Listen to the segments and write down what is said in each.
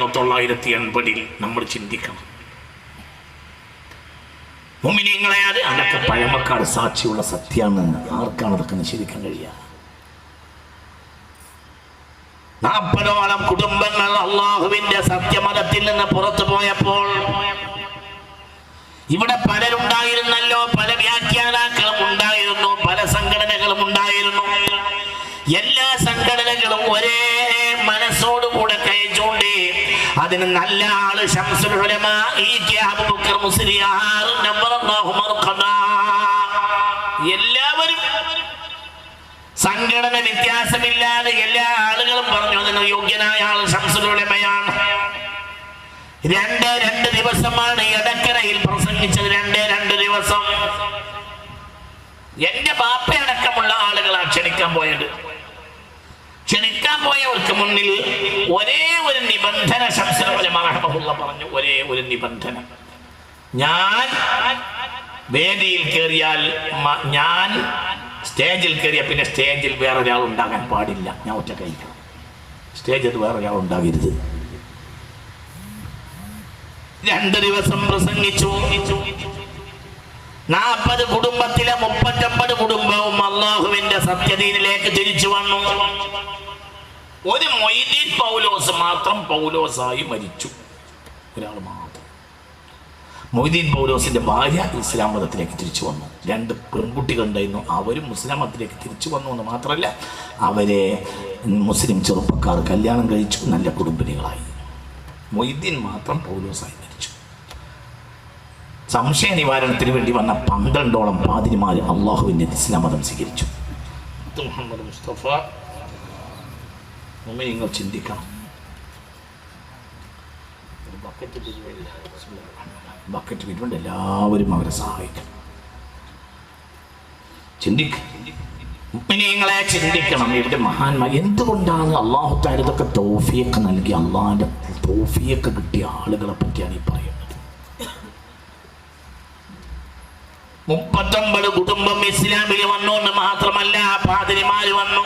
1980 നമ്മൾ ചിന്തിക്കണം. മുഅ്മിനീങ്ങളെ, അതൊക്കെ പഴമക്കാട് സാക്ഷിയുള്ള സത്യമാണ്. ആർക്കാണ് അതൊക്കെ നിഷേധിക്കാൻ കഴിയുക? 40ഓളം കുടുംബങ്ങൾ അള്ളാഹുവിന്റെ സത്യമതത്തിൽ നിന്ന് പുറത്തു പോയപ്പോൾ ഇവിടെ പലരുണ്ടായിരുന്നല്ലോ, പല വ്യാഖ്യാതാക്കളും ഉണ്ടായിരുന്നു, പല സംഘടനകളും ഉണ്ടായിരുന്നു. എല്ലാ സംഘടനകളും ഒരേ മനസ്സോടുകൂടെ കഴിച്ചുകൊണ്ട് അതിന് നല്ല ആള് ശംസുൽ ഉലമാ അബൂബക്കർ മുസ്ലിയാർ നബ്ബറല്ലാഹു മർഖദ, എല്ലാവരും സംഘടന വ്യത്യാസമില്ലാതെ എല്ലാ ആളുകളും പറഞ്ഞു അതിന് യോഗ്യനായ ആൾ ശംസുൽ ഉലമയാണ്. രണ്ട് ദിവസമാണ് എടക്കരയിൽ പ്രസംഗിച്ചത്. രണ്ട് ദിവസം. എന്റെ ബാപ്പയടക്കമുള്ള ആളുകളാണ് ക്ഷണിക്കാൻ പോയത്. ക്ഷണിക്കാൻ പോയവർക്ക് മുന്നിൽ ഒരേ ഒരു നിബന്ധന ശംസുൽ ഉലമാ റഹ്മഹുല്ലാഹ് പറഞ്ഞു. ഒരേ ഒരു നിബന്ധന, ഞാൻ വേദിയിൽ കയറിയാൽ, ഞാൻ സ്റ്റേജിൽ കയറിയ പിന്നെ സ്റ്റേജിൽ വേറൊരാൾ ഉണ്ടാകാൻ പാടില്ല. ഞാൻ ഒറ്റ കഴിക്കണം. സ്റ്റേജിൽ വേറൊരാൾ ഉണ്ടാകരുത്. 2 ദിവസം പ്രസംഗിച്ചു. 40 കുടുംബത്തിലെ 39 കുടുംബവും അള്ളാഹുവിന്റെ സത്യദീനിലേക്ക് തിരിച്ചു വന്നു. ഒരു മൊയ്തീൻ പൗലോസ് മാത്രം പൗലോസായി മരിച്ചു. ഒരാൾ മാത്രം. മൊയ്തീൻ പൗലോസിന്റെ ഭാര്യ ഇസ്ലാം മതത്തിലേക്ക് തിരിച്ചു വന്നു. 2 പെൺകുട്ടികൾ ഉണ്ടായിരുന്നു, അവരും മുസ്ലിം മതത്തിലേക്ക് തിരിച്ചു വന്നു എന്ന് മാത്രമല്ല, അവരെ മുസ്ലിം ചെറുപ്പക്കാർ കല്യാണം കഴിച്ചു, നല്ല കുടുംബിനികളായി. മൊയ്തീൻ മാത്രം പൗലോസായി മരിച്ചു. സംശയ നിവാരണത്തിന് വേണ്ടി വന്ന 12ഓളം പാതിരിമാർ അള്ളാഹുവിന്റെ ഇസ്ലാം മതം സ്വീകരിച്ചു. മുഹമ്മദ് മുസ്തഫ, നിങ്ങൾ ചിന്തിക്കണം. ബക്കറ്റ് പിരിവുണ്ട്, എല്ലാവരും അവരെ സഹായിക്കണം. മുഅ്മിനീങ്ങളെ, ചിന്തിക്കണം. ഇവിടെ മഹാന്മാർ എന്തുകൊണ്ടാണ് അല്ലാഹു തആല ഇതൊക്കെ തൗഫീഖ് നൽകി, അള്ളാഹിന്റെ തൗഫീഖ് കിട്ടിയ ആളുകളെ പറ്റിയാണ് ഈ പറയുന്നത്. 39 കുടുംബം ഇസ്ലാമിൽ വന്നു എന്ന് മാത്രമല്ല, പാതിരിമാര് വന്നു.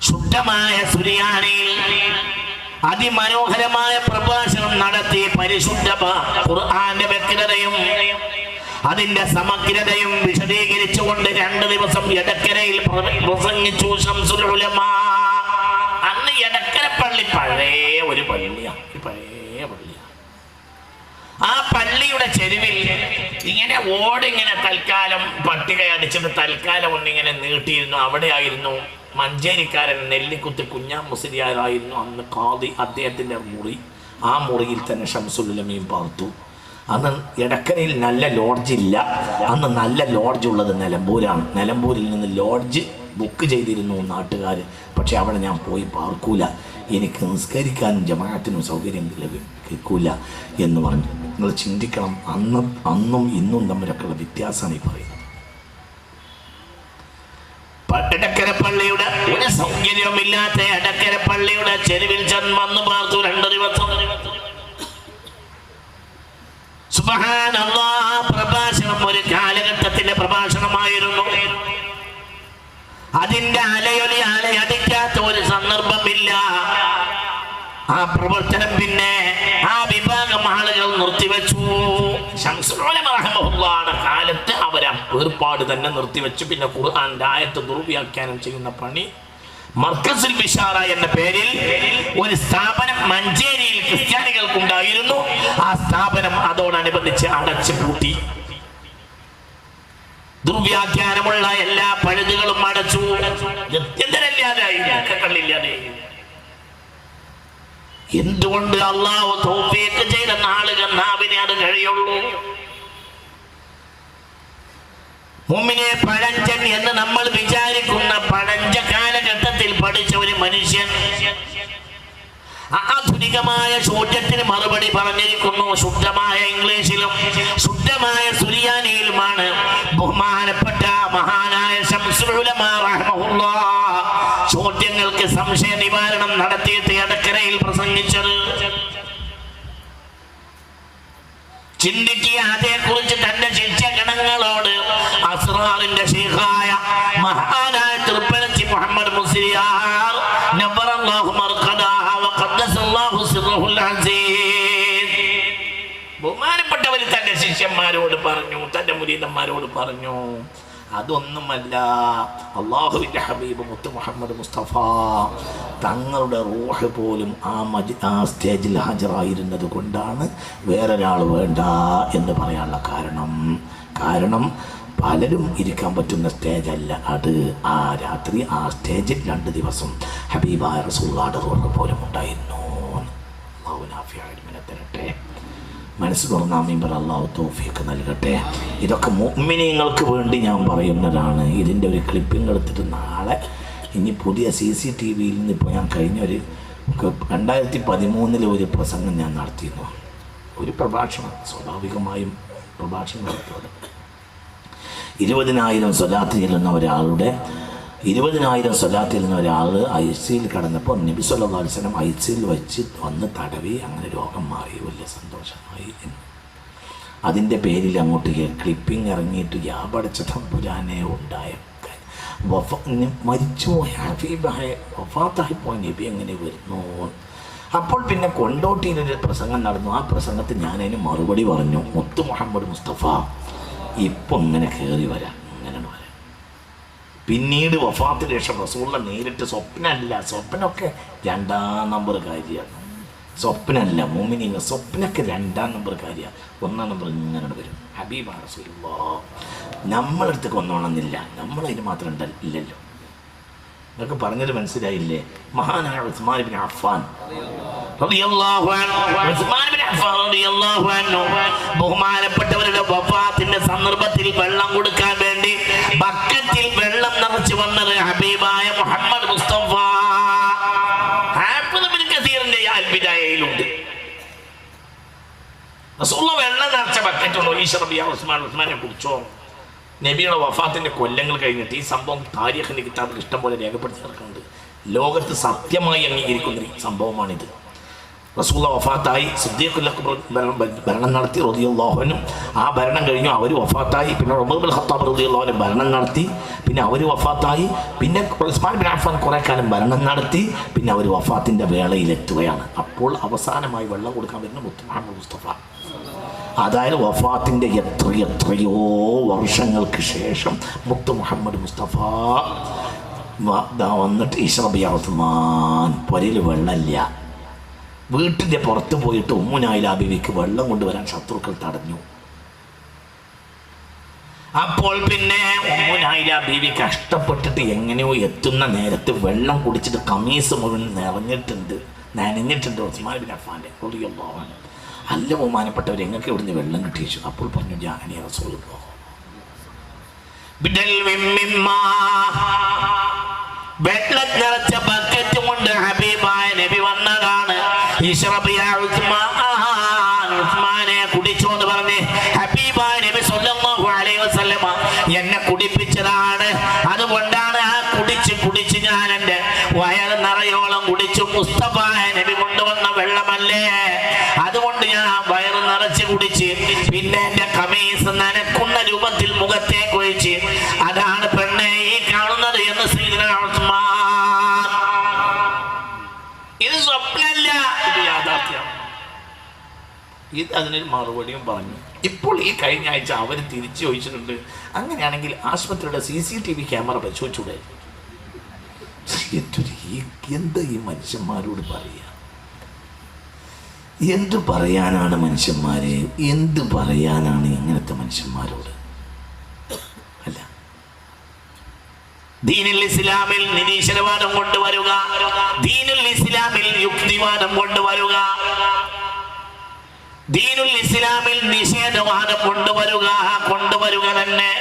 ശുദ്ധമായ സുറിയാനിയിൽ അതിമനോഹരമായ പ്രഭാഷണം നടത്തി പരിശുദ്ധ ഖുർആന്റെ വ്യക്തതയും അതിന്റെ സമഗ്രതയും വിശദീകരിച്ചുകൊണ്ട് 2 ദിവസം എടക്കരയിൽ പ്രസംഗിച്ചു ശംസുൽ ഉലമാ. അന്ന് എടക്കര പള്ളി പഴയ ഒരു പള്ളിയാണ്, പഴയ പള്ളിയാണ്. ആ പള്ളിയുടെ ചെരുവിൽ ഇങ്ങനെ ഓടിങ്ങനെ തൽക്കാലം പട്ടിക അടിച്ചിട്ട് തൽക്കാലം ഒന്നിങ്ങനെ നീട്ടിയിരുന്നു. അവിടെയായിരുന്നു മഞ്ചേരിക്കാരൻ നെല്ലിക്കുത്ത് കുഞ്ഞാം മുസ്ലിയാരായിരുന്നു അന്ന് ഖാദി. അദ്ദേഹത്തിൻ്റെ മുറി, ആ മുറിയിൽ തന്നെ ശംസുൽ ഉലമയും പാർത്തു. അന്ന് എടക്കരയിൽ നല്ല ലോഡ്ജ് ഇല്ല. അന്ന് നല്ല ലോഡ്ജ് ഉള്ളത് നിലമ്പൂരാണ്. നിലമ്പൂരിൽ നിന്ന് ലോഡ്ജ് ബുക്ക് ചെയ്തിരുന്നു നാട്ടുകാർ. പക്ഷെ അവിടെ ഞാൻ പോയി പാർക്കൂല, എനിക്ക് നിസ്കരിക്കാനും ജമാഅത്തിനും സൗകര്യം ലഭിക്കൂല എന്ന് പറഞ്ഞു. നിങ്ങൾ ചിന്തിക്കണം, അന്നും ഇന്നും തമ്മിലൊക്കെയുള്ള വ്യത്യാസമാണ് ഈ പറയുന്നത്. എടക്കര പള്ളിയുടെ ഒരു സൗകര്യവുമില്ലാത്ത എടക്കര പള്ളിയുടെ ചെരുവിൽ വന്നു പാർത്തു 2 ദിവസം. സുബ്ഹാനല്ലാഹ്, പ്രഭാഷണം ഒരു കാലഘട്ടത്തിന്റെ പ്രഭാഷണമായിരുന്നു. അതിന്റെ അലയൊലി അലയടിക്കാത്ത ഒരു സന്ദർഭമില്ല. ആ പ്രവർത്തനം പിന്നെ ആ വിഭാഗം ആളുകൾ നിർത്തിവെച്ചു. ശംസുൽ ഉലമ റഹ്മഹുല്ലാഹുവിന്റെ കാലത്ത് അവർ ഏർപ്പാട് തന്നെ നിർത്തിവെച്ചു. പിന്നെ ഖുർആന്റെ ആയത്ത് ദുർവ്യാഖ്യാനം ചെയ്യുന്ന പണി മർക്കസുൽ ബിഷാറ എന്ന പേരിൽ ഒരു സ്ഥാപനം മഞ്ചേരിയിൽ ക്രിസ്ത്യാനികൾക്കുണ്ടായിരുന്നു. ആ സ്ഥാപനം അതോടനുബന്ധിച്ച് അടച്ചു പൂട്ടി. ദുർവ്യാഖ്യാനമുള്ള എല്ലാ പഴുതുകളും അടച്ചു. കള്ളില്ലാതെ. എന്തുകൊണ്ട്? അല്ലാഹു തൗഫീഖ് ചെയ്ത നാളുകൾ നാവിനെ അത് കഴിയുള്ളൂ. മുഅ്മിനെ, പഴഞ്ചൻ എന്ന് നമ്മൾ വിചാരിക്കുന്ന പഴഞ്ച കാലഘട്ടത്തിൽ പഠിച്ച ഒരു മനുഷ്യൻ ആധുനികമായ ചോദ്യത്തിന് മറുപടി പറഞ്ഞിരിക്കുന്നു. ശുദ്ധമായ ഇംഗ്ലീഷിലും ശുദ്ധമായ സുറിയാനിയിലുമാണ് ബഹുമാനപ്പെട്ട മഹാനായ ശംസുൽ ഉലമാ റഹ്മഹുല്ലാഹ് ചോദ്യങ്ങൾക്ക് സംശയ നിവാരണം നടത്തിയിട്ട് എടക്കരയിൽ പ്രസംഗിച്ചത്. ചിന്തിക്കുക, അതേക്കുറിച്ച് തന്റെ ശിഷ്യഗണങ്ങളോട് അസ്റാറിന്റെ ശൈഖായ മഹാനായ തൃപ്പനച്ചി മുഹമ്മദ് മുസ്ലിയാർ നബ്ബറല്ലാഹു മർഖദഹ വഖദ്ദസല്ലാഹു സിർറുൽ അസീസ്. ബഹുമാനപ്പെട്ടവർ തന്റെ ശിഷ്യന്മാരോട് പറഞ്ഞു, തന്റെ മുരീദന്മാരോട് പറഞ്ഞു, അതൊന്നുമല്ല, അള്ളാഹുവിന്റെ ഹബീബ് മുത്ത് മുഹമ്മദ് മുസ്തഫ തങ്ങളുടെ റൂഹ് പോലും ആ സ്റ്റേജിൽ ഹാജരായിരുന്നത് കൊണ്ടാണ് വേറൊരാൾ വേണ്ട എന്ന് പറയാനുള്ള കാരണം പലരും ഇരിക്കാൻ പറ്റുന്ന സ്റ്റേജല്ല അത്. ആ രാത്രി ആ സ്റ്റേജിൽ 2 ദിവസം ഹബീബായ റസൂലുള്ളാഹിയുടെ റൂഹ് പോലും ഉണ്ടായിരുന്നു. അല്ലാഹു നാഫിയായി തരട്ടെ. മനസ്സ് തുറന്ന മീമ്പർ അല്ലാഹു തൗഫീഖ് നൽകട്ടെ. ഇതൊക്കെ മുഅ്മിനീങ്ങൾക്ക് വേണ്ടി ഞാൻ പറയുന്നതാണ്. ഇതിൻ്റെ ഒരു ക്ലിപ്പിംഗ് എടുത്തിട്ട് നാളെ ഇനി പുതിയ CCTVയിൽ നിന്ന് ഇപ്പോൾ ഞാൻ കഴിഞ്ഞൊരു 2013 ഒരു പ്രസംഗം ഞാൻ നടത്തിയിരുന്നു. ഒരു പ്രഭാഷണം, സ്വാഭാവികമായും പ്രഭാഷണം നടത്തുന്നത് 20,000 സ്വലാത്ത് ചെല്ലുന്ന ഒരാളുടെ 20,000 സ്വലാത്ത് ചെല്ലുന്ന ഒരാൾ ICUയിൽ കിടന്നപ്പോൾ നബി സല്ലല്ലാഹു അലൈഹി വസല്ലം ICUയിൽ വെച്ച് വന്ന് തടവി, അങ്ങനെ രോഗം മാറി, വലിയ സന്തോഷമായി. അതിൻ്റെ പേരിൽ അങ്ങോട്ട് ക്ലിപ്പിംഗ് ഇറങ്ങിയിട്ട് യാപടച്ച തമ്പുരാനെ ഉണ്ടായ മരിച്ചുപോയ ഹബീബായ വഫാത്തായിപ്പോയ നബി എങ്ങനെ വരുന്നു. അപ്പോൾ പിന്നെ കൊണ്ടോട്ടിയിലൊരു പ്രസംഗം നടന്നു. ആ പ്രസംഗത്തിൽ ഞാനതിന് മറുപടി പറഞ്ഞു, മുത്ത് മുഹമ്മദ് മുസ്തഫ ഇപ്പം ഇങ്ങനെ കയറി വരാം, ഇങ്ങനെ വരാം. പിന്നീട് വഫാത്തിന് ശേഷം റസൂലുള്ള നേരിട്ട് സ്വപ്നമൊക്കെ 2ാം നമ്പർ കാര്യമാണ്. സ്വപ്നമല്ല മുഅ്മിനീങ്ങ, സ്വപ്നമൊക്കെ 2ാം നമ്പർ കാര്യമാണ്. 1ാം നമ്പർ ഇങ്ങനെ വരും. ഹബീബാ റസൂലുള്ളാഹ് നമ്മളടുത്തേക്ക് ഒന്നോണമെന്നില്ല, നമ്മളതിന് മാത്രം ഇല്ലല്ലോ. നിങ്ങൾക്ക് പറഞ്ഞത് മനസ്സിലായില്ലേ? മഹാനായ ഉസ്മാൻ ഇബ്നു അഫ്ഫാൻ ബഹുമാനപ്പെട്ടവരുടെ വഫാത്തിന്റെ സന്ദർഭത്തിൽ വെള്ളം കൊടുക്കാൻ വേണ്ടി ബക്കറ്റിൽ വെള്ളം നിറച്ചു വന്നത് ഹബീബായ മുഹമ്മദ് മുസ്തഫ ിലുണ്ട്. വെള്ളം നിറച്ച ബക്കറ്റുണ്ടോ? ഉസ്മാനെ കുറിച്ചോ? നബിയുടെ വഫാത്തിന്റെ കൊല്ലങ്ങൾ കഴിഞ്ഞിട്ട് ഈ സംഭവം താരീഖിന്റെ കിതാബിൽ ഇഷ്ടംപോലെ രേഖപ്പെടുത്തി നടക്കുന്നുണ്ട്. ലോകത്ത് സത്യമായി അംഗീകരിക്കുന്ന സംഭവമാണിത്. റസൂലുള്ള വഫാത്തായി, സിദ്ദീഖുൽ അക്ബർ ഭരണം നടത്തി റളിയല്ലാഹു അൻഹു. ആ ഭരണം കഴിഞ്ഞു, അവർ വഫാത്തായി. പിന്നെ ഉമർ ഇബ്നുൽ ഖത്താബ് റളിയല്ലാഹു അൻഹു ഭരണം നടത്തി. പിന്നെ അവർ വഫാത്തായി. പിന്നെ ഉസ്മാൻ ബിൻ അഫ്ഫാൻ കുറേ കാലം ഭരണം നടത്തി. പിന്നെ അവർ വഫാത്തിൻ്റെ വേളയിലെത്തുകയാണ്. അപ്പോൾ അവസാനമായി വെള്ളം കൊടുക്കാൻ വരുന്ന മുത്ത് മുഹമ്മദ് മുസ്തഫ. അതായത് വഫാത്തിൻ്റെ എത്രയോ വർഷങ്ങൾക്ക് ശേഷം മുത്ത് മുഹമ്മദ് മുസ്തഫ വന്നിട്ട് ഇശ്റബി ഉസ്മാൻ, പൊരയിൽ വെള്ളമില്ല. വീട്ടിൻ്റെ പുറത്ത് പോയിട്ട് ഉമ്മുനായില ബീവിക്ക് വെള്ളം കൊണ്ടുവരാൻ ശത്രുക്കൾ തടഞ്ഞു. അപ്പോൾ പിന്നെ ഉമ്മുനായില ബീവി കഷ്ടപ്പെട്ടിട്ട് എങ്ങനെയോ എത്തുന്ന നേരത്ത് വെള്ളം കുടിച്ചിട്ട് കമീസ് മുഴുവൻ നനഞ്ഞിട്ടുണ്ട് ഉസ്മാൻ ബിൻ അഫ്ഫാൻ്റെ റളിയല്ലാഹു അൻഹു. അല്ല ബഹുമാനപ്പെട്ടവർ, എങ്ങൾക്ക് ഇവിടുന്ന് വെള്ളം കിട്ടിച്ചു. അപ്പോൾ പറഞ്ഞു, ജാഅനി റസൂലുള്ളാഹ് വെള്ളം നിറച്ച ബക്കറ്റ് കൊണ്ട് ഹബീബായ നബി വന്നതാണ്. ഉസ്മാനെ കുടിച്ചോ എന്ന് പറഞ്ഞ് ഹബീബായ നബി സല്ലല്ലാഹു അലൈഹി വസല്ലമ എന്നെ കുടിപ്പിച്ചതാണ്. അതുകൊണ്ടാണ് ആ കുടിച്ച് ഞാൻ എൻ്റെ വയറ് നിറയോളം കുടിച്ചു. മുസ്തഫായ നബി കൊണ്ടുവന്ന വെള്ളമല്ലേ, അതുകൊണ്ട് ഞാൻ ആ വയറ് നിറച്ച് കുടിച്ച്. പിന്നെ എൻ്റെ കമീസ് നനക്കുന്ന രൂപത്തിൽ മുഖത്തേക്ക് ഒഴിച്ച്, അതാണ് പെണ്ണെ ഈ കാണുന്നത് എന്ന് സയ്യിദുനാ ഉസ്മാൻ. ഇത് സ്വപ്നമല്ല, ഇത് യാഥാർത്ഥ്യം. ഇത് അതിനൊരു മറുപടിയും പറഞ്ഞു. ഇപ്പോൾ ഈ കഴിഞ്ഞ ആഴ്ച അവർ തിരിച്ചു ചോദിച്ചിട്ടുണ്ട്, അങ്ങനെയാണെങ്കിൽ ആശുപത്രിയുടെ CCTV ക്യാമറ പരിശോധിച്ചൂടെ? എന്താ ഈ മനുഷ്യന്മാരോട് പറയുക? എന്ത് പറയാനാണ് മനുഷ്യന്മാരെ? എന്ത് പറയാനാണ് ഇങ്ങനത്തെ മനുഷ്യന്മാരോട്? അല്ല, ദീനുൽ ഇസ്ലാമിൽ നിരീശ്വരവാദം കൊണ്ടുവരുക, ദീനുൽ ഇസ്ലാമിൽ യുക്തിവാദം കൊണ്ടുവരുക, ദീനുൽ ഇസ്ലാമിൽ നിഷേധവാദം കൊണ്ടുവരുക തന്നെ.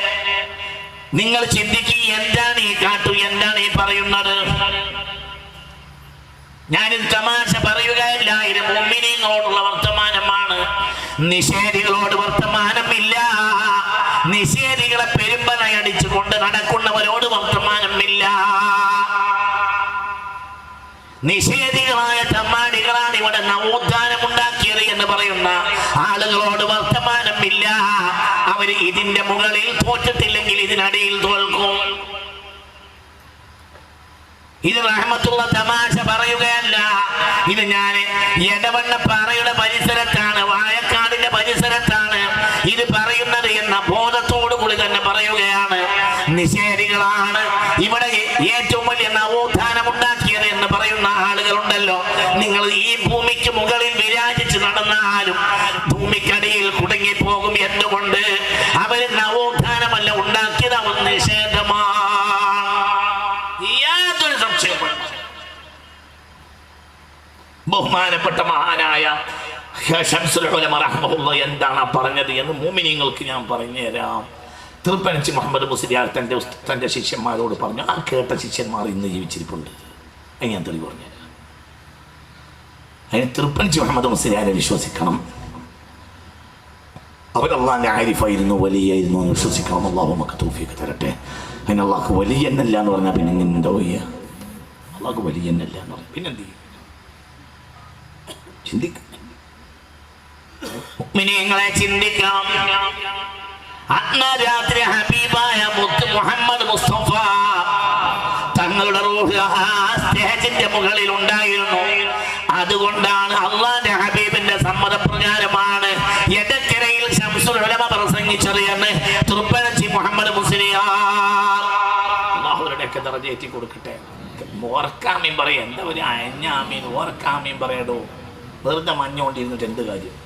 നിങ്ങൾ ചിന്തിക്കുക, എന്താണ് ഈ എന്താണ് ഈ പറയുന്നത്? ഞാനിത് തമാശ പറയുകയല്ല, ഇത് മുഅ്മിനീങ്ങളോടുള്ള വർത്തമാനമാണ്. നിഷേധികളോട് വർത്തമാനമില്ല. നിഷേധികളെ പെരുമ്പനയടിച്ചു കൊണ്ട് നടക്കുന്നവരോട് വർത്തമാനമില്ല. നിഷേധികളായ തമ്മാടികളാണ് ഇവിടെ നവോത്ഥാനം ഉണ്ടാക്കിയത് എന്ന് പറയുന്ന ആളുകളോട് വർത്തമാനമില്ല. അവര് ഇതിന്റെ മുകളിൽ തോറ്റിട്ടില്ലെങ്കിൽ ഇതിനടിയിൽ തോൽക്കും. ഇത് റഹ്മത്തുള്ള തമാശ പറയുകയല്ല. ഇത് ഞാൻ എടവണ്ണപ്പാറയുടെ പരിസരത്താണ്, വാഴക്കാടിന്റെ പരിസരത്താണ് ഇത് പറയുന്നത് എന്ന ബോധത്തോടു കൂടി തന്നെ പറയുകയാണ്. നിഷേധികളാണ് ഇവിടെ ഏറ്റവും വലിയ നവോത്ഥാനം ഉണ്ടാക്കിയത് എന്ന് പറയുന്ന ആളുകളുണ്ടല്ലോ. നിങ്ങൾ ഈ ഭൂമിക്ക് മുകളിൽ വിരാജിച്ച് നടന്നാലും ഭൂമിക്കടിയിൽ കുടുങ്ങിപ്പോകും. എന്തുകൊണ്ട്? അവര് നവോത്ഥാനമല്ല ഉണ്ടാക്കിയത്, അവർ നിഷേധമാണ്. യാതൊരു സംശയവും. ബഹുമാനപ്പെട്ട മഹാനായ ശംസുൽ ഉലമ റഹ്മഹുല്ലാഹ് എന്താണ് പറഞ്ഞത് എന്ന് മുഅ്മിനീങ്ങൾക്ക് ഞാൻ പറഞ്ഞുതരാം. തൃപ്പനച്ചി മുഹമ്മദ് മുസ്ലിയാർ തൻ്റെ ശിഷ്യന്മാരോട് പറഞ്ഞു. ആ കേട്ട ശിഷ്യന്മാർ ഇന്ന് ജീവിച്ചിരിപ്പുണ്ട്. അത് ഞാൻ തെളിവ് പറഞ്ഞുതരാം. അതിന് തൃപ്പനച്ചി മുഹമ്മദ് മുസ്ലിയാരെ വിശ്വസിക്കണം. അവർ അള്ളാഹിൻ്റെ ആരിഫായിരുന്നു, വലിയായിരുന്നു എന്ന് വിശ്വസിക്കണം. അള്ളാഹു നമുക്ക് തൗഫീഖ് തരട്ടെ. അതിന് അള്ളാഹു വലിയ എന്നല്ല എന്ന് പറഞ്ഞാൽ പിന്നെ ഇങ്ങനെ എന്താ ചെയ്യുക? അള്ളാഹു വലിയ എന്നല്ല എന്ന് പറഞ്ഞാൽ പിന്നെ എന്ത് ചെയ്യും? ചിന്തിക്കും. മുഅ്മിനീങ്ങളെ ചിന്തിക്കണം. അന്ന് രാത്രി ഹബീബായ മുത്ത് മുഹമ്മദ് മുസ്തഫ തങ്ങളുടെ റൂഹ് ആ സ്റ്റേജിന്റെ മുകളിൽ ഉണ്ടായിരുന്നു. അതുകൊണ്ടാണ് അള്ളാന്റെ ഹബീബിന്റെ സമ്മതപ്രകാരമാണ് എടക്കരയിൽ ശംസുൽ ഉലമ പ്രസംഗിച്ചത് എന്ന് തൃപ്പനച്ചി മുഹമ്മദ് മുസ്ലിയാർ അള്ളാഹുവിനൊക്കെ ദറജ കൊടുക്കട്ടെ. ഓർക്കാമീൻ പറയാം. എന്താ ഒരു അഞ്ഞാമീൻ ഓർക്കാമീൻ പറയടോ. വെറുതെ മഞ്ഞുകൊണ്ടിരുന്നിട്ട് എന്ത് കാര്യം?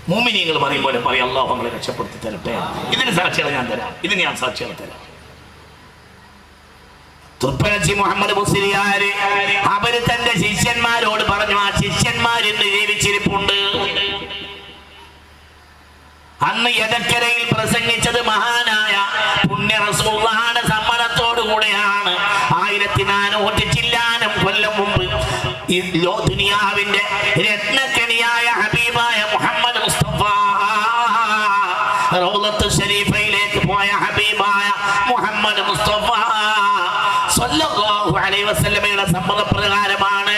മുഅ്മിനീങ്ങൾ പറയും പോലെ പറയും, അല്ലാഹു നമ്മളെ രക്ഷപ്പെടുത്തി തരട്ടെ. ഇതിന് സാക്ഷികളെ ഞാൻ തരാം. ഇതിന് ഞാൻ സാക്ഷികളെ തരാം. തൃപ്പനച്ചി മുഹമ്മദ് മുസ്ലിയാർ അവര് തന്റെ ശിഷ്യന്മാരോട് പറഞ്ഞു. ആ ശിഷ്യന്മാർ ഇന്ന് ജീവിച്ചിരിപ്പുണ്ട്. അന്ന് എടക്കരയിൽ പ്രസംഗിച്ചത് മഹാനായ പുണ്യ റസൂലുള്ളാഹിയുടെ സമ്മതത്തോടു കൂടെയാണ്. 1400 ചില്ലാനം കൊല്ലം മുമ്പ് ഈ ദുനിയാവിന്റെ രത്നക്കണിയായ ഹബീബായ മുഹമ്മദ് മുസ്തഫ റൗളത്തുൽ ശരീഫയിലേക്ക് പോയ ഹബീബായ മുഹമ്മദ് മുസ്തഫ സ്വല്ലല്ലാഹു അലൈഹി വസല്ലമയുടെ സമ്മതപ്രകാരമാണ്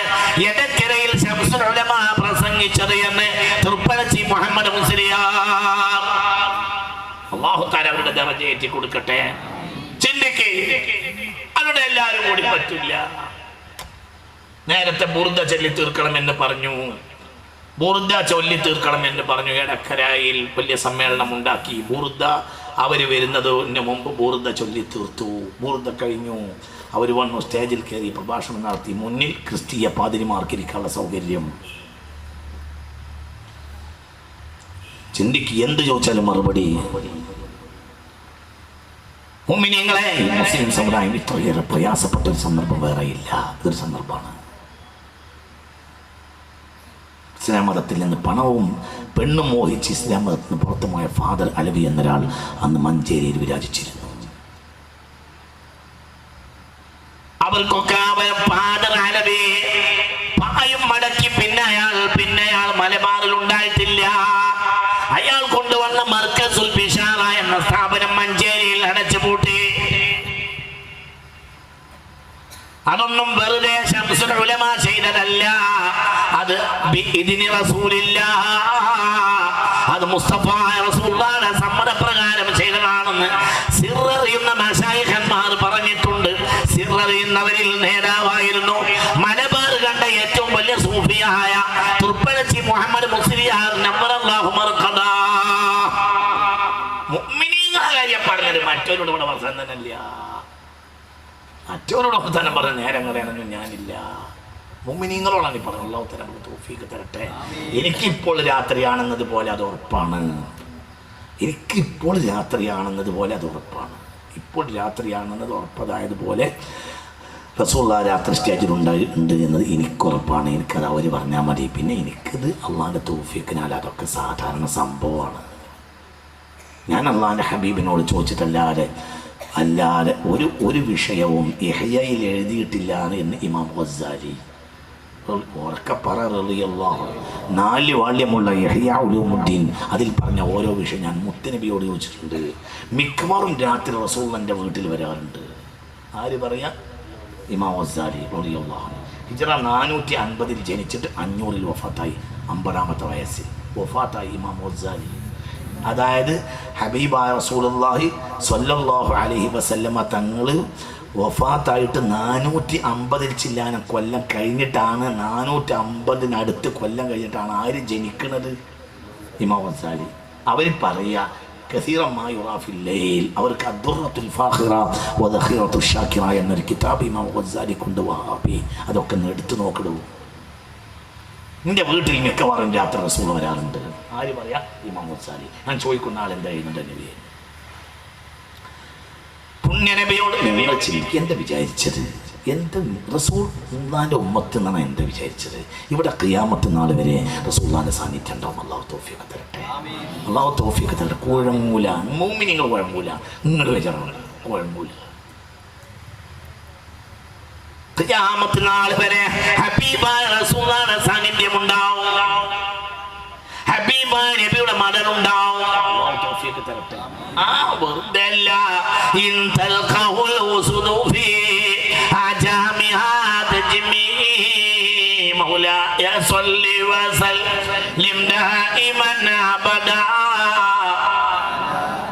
എടക്കരയിൽ ശംസുൽ ഉലമ പ്രസംഗിച്ചത് എന്ന് തൃപ്പനച്ചി മുഹമ്മദ് മുസ്ലിയാർ അല്ലാഹു തആല അവരുടെ ദറജ ഏറ്റി കൊടുക്കട്ടെ. ചിന്തിക്ക്. അവരുടെ എല്ലാവരും കൂടി പറ്റില്ല. നേരത്തെ ബുർദ ചൊല്ലി തീർക്കണമെന്ന് പറഞ്ഞു. ബുർദ ചൊല്ലി തീർക്കണമെന്ന് പറഞ്ഞു. എടക്കരയിൽ വലിയ സമ്മേളനം ഉണ്ടാക്കി. ബുർദ അവർ വരുന്നതിന് മുമ്പ് ബുർദ ചൊല്ലി തീർത്തു. ബുർദ കഴിഞ്ഞു. അവർ വന്നു, സ്റ്റേജിൽ കയറി പ്രഭാഷണം നടത്തി. മുന്നിൽ ക്രിസ്തീയ പാതിരിമാർക്ക് ഇരിക്കാനുള്ള സൗകര്യം. ചിന്തിക്ക്. എന്ത് ചോദിച്ചാലും മറുപടി. മുഅ്മിനീങ്ങളെ, മുസ്ലിം സമുദായം ഇത്രയേറെ പ്രയാസപ്പെട്ട ഒരു സന്ദർഭം വേറെയില്ല. ഇതൊരു സന്ദർഭമാണ്. ഇസ്ലാം മതത്തിൽ നിന്ന് പണവും പെണ്ണും മോഹിച്ച് ഇസ്ലാം മതത്തിന് പുറത്തുമായ ഫാദർ അലവി എന്നൊരാൾ അന്ന് മഞ്ചേരിയിൽ വിരാജിച്ചിരുന്നു. അവർക്കൊക്കെ ഫാദർ അലവി പായും മടക്കി പിന്നെ അയാൾ മലബാറിൽ ഉണ്ടായിട്ടില്ല. അയാൾ കൊണ്ടുവന്ന മർക്കസുൽ ബിശാറ എന്ന സ്ഥാപനം മഞ്ചേരിയിൽ അടച്ചുപൂട്ടി. അതൊന്നും വെറുതെ ശംസുൽ ഉലമ ചെയ്തതല്ല. അത് ബിഇദ്നി റസൂലില്ലാഹ്, അത് മുസ്തഫ റസൂലുള്ളാഹിയുടെ സമ്മതപ്രകാരം ചെയ്തതാണെന്ന് സിററിയുന്ന മശായിഖന്മാർ പറഞ്ഞിട്ടുണ്ട്. സിററിയുന്നവരിൽ നേതാവായിരുന്നു മലബാർ കണ്ട ഏറ്റവും വലിയ സൂഫിയായ തൃപ്പനച്ചി മുഹമ്മദ് മുസ്ലിയാർ നവ്വറല്ലാഹു മർഖദാ. മുഅ്മിനീങ്ങളുടെ കാര്യം പറഞ്ഞത് മറ്റൊരുവിടെ ഇവിടെ വർദ്ധനല്ല. മറ്റവരോട് അവസാനം പറഞ്ഞ നേരം കളയാനൊന്നും ഞാനില്ല. മുഅ്മിനീങ്ങളോടാണ് ഈ പറഞ്ഞത്. അല്ലാഹു തആല നമുക്ക് തൗഫീഖ് തരട്ടെ. എനിക്കിപ്പോൾ രാത്രിയാണെന്നത് പോലെ അത് ഉറപ്പാണ്. എനിക്കിപ്പോൾ രാത്രിയാണെന്നത് പോലെ അത് ഉറപ്പാണ്. ഇപ്പോൾ രാത്രിയാണെന്നത് ഉറപ്പതായതുപോലെ റസൂലുള്ളാഹി രാത്രി സ്റ്റേജിലുണ്ട് എന്നത് എനിക്കുറപ്പാണ്. എനിക്കത് അവർ പറഞ്ഞാൽ മതി. പിന്നെ എനിക്കത് അള്ളാഹിൻ്റെ തൗഫീഖിനാൽ അതൊക്കെ സാധാരണ സംഭവമാണ്. ഞാൻ അള്ളാഹിൻ്റെ ഹബീബിനോട് ചോദിച്ചിട്ടല്ലാതെ ഒരു വിഷയവും ഇഹ്യയിൽ എഴുതിയിട്ടില്ല എന്ന് ഇമാം ഗസ്സാലി ഉറക്കപ്പറ റളിയല്ലാഹു 4 വാള്യമുള്ള ഇഹ്യാ ഉലൂമുദ്ദീൻ അതിൽ പറഞ്ഞ ഓരോ വിഷയം ഞാൻ മുത്തനബിയോട് ചോദിച്ചിട്ടുണ്ട്. മിക്കവാറും രാത്രി റസൂലുള്ളാഹിന്റെ വീട്ടിൽ വരാറുണ്ട്. ആര് പറയാ? ഇമാം ഗസ്സാലി റളിയല്ലാഹു. ഹിജ്റ 450 ജനിച്ചിട്ട് 500 വഫാത്തായി. 50ാമത്തെ വയസ്സിൽ വഫാത്തായി ഇമാം ഗസ്സാലി. അതായത് ഹബീബായ റസൂലുള്ളാഹി സ്വല്ലല്ലാഹു അലൈഹി വസല്ലമ തങ്ങൾ വഫാത്തായിട്ട് 450 ചില്ലാനം കൊല്ലം കഴിഞ്ഞിട്ടാണ്, 450 കൊല്ലം കഴിഞ്ഞിട്ടാണ് ആര് ജനിക്കുന്നത്? ഇമാം ഗസാലി. അവർ പറയുക കസീറമായി യുറാഫില്ലയിൽ, അവർക്ക് അദ്ദുറത്തുൽ ഫാഖിറ വദഖീറത്തുൽ ഷാക്കിറ എന്നൊരു കിതാബ് ഇമാം ഗസാലി കൊണ്ട് വഹാബി. അതൊക്കെ ഒന്ന് എടുത്തു നോക്കിടൂ. എൻ്റെ വീട്ടിൽ മിക്കവാറും രാത്രി റസൂൽ വരാറുണ്ട്. ആര് പറയാ? ഇമാം ഗസാലി. ഞാൻ ചോദിക്കുന്ന ആളെന്താ ചെയ്യുന്നുണ്ട് നബിയെ? പുണ്യനബിയോട് നിങ്ങൾ ചിന്തിക്കുക, എന്താ വിചാരിച്ചത്? എന്ത് റസൂലുള്ളാഹിന്റെ ഉമ്മത്ത് എന്നാണ് എന്താ വിചാരിച്ചത്? ഇവിടെ ഖിയാമത്ത് നാൾ വരെ റസൂലുള്ളാഹിന്റെ സാന്നിധ്യം ഉണ്ടാവും. അള്ളാഹു തൗഫീഖ് തരട്ടെ, അള്ളാഹു തൗഫീഖ് തരട്ടെ. കുഴങ്ങൂല, മുഅ്മിനീങ്ങൾ കുഴങ്ങൂല, നിങ്ങൾ വിചാരണ കുഴങ്ങൂല. ഖിയാമത്ത് നാൾ വരെ ഹബീബായ റസൂലുള്ളാഹിന്റെ സാന്നിധ്യം ഉണ്ടാവും, ഹബീബായ നബിയുടെ മദദ് ഉണ്ടാവും. അള്ളാഹു തൗഫീഖ് തരട്ടെ. വെറുതെയല്ല. ഇൻ തൽഖഹുൽ ഉസുദു ഫീ അജാമിഹാ തജ്മീ മൗലായ സ്വല്ലി വസല്ലിം ദായിമൻ അബദാ